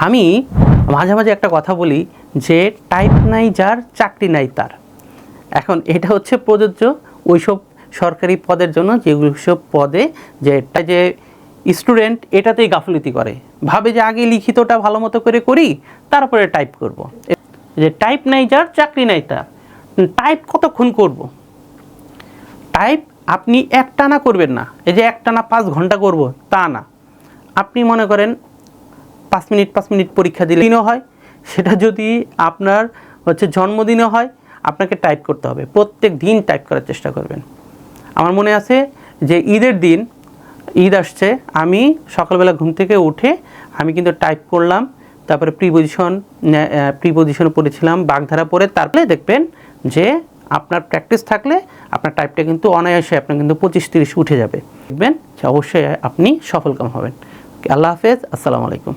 আমি মাঝে মাঝে একটা কথা বলি যে টাইপ নাই যার চাকরি নাই তার। এখন এটা হচ্ছে প্রযোজ্য ওইসব সরকারি পদের জন্য যেগুলো সব পদে যে স্টুডেন্ট এটাতেই গাফিলতি করে, ভাবে যে আগে লিখিতটা ভালো মতো করে করি তারপরে টাইপ করব। যে টাইপ নাই যার চাকরি নাই তার। টাইপ কতক্ষণ করব? টাইপ আপনি একটানা করবেন না, এই যে একটানা 5 ঘন্টা করব তা না। আপনি মনে করেন 5 মিনিট পরীক্ষা দিলেও হয়, সেটা যদি আপনার জন্মদিনে হয় আপনাকে টাইপ করতে হবে, প্রত্যেক দিন টাইপ করার চেষ্টা করবেন। আমার মনে আছে যে ঈদের দিন, ঈদ আসছে, আমি সকালবেলা ঘুম থেকে উঠে আমি কিন্তু টাইপ করলাম, তারপরে প্রিপোজিশন পড়েছিলাম, বাগধারা পড়ে, তারপরে দেখবেন যে আপনার প্র্যাকটিস থাকলে আপনার টাইপটা কিন্তু অনায়াসে আপনার কিন্তু 25-30 উঠে যাবে। দেখবেন যে অবশ্যই আপনি সফলকাম হবেন। আল্লাহ হাফেজ, আসসালামু আলাইকুম।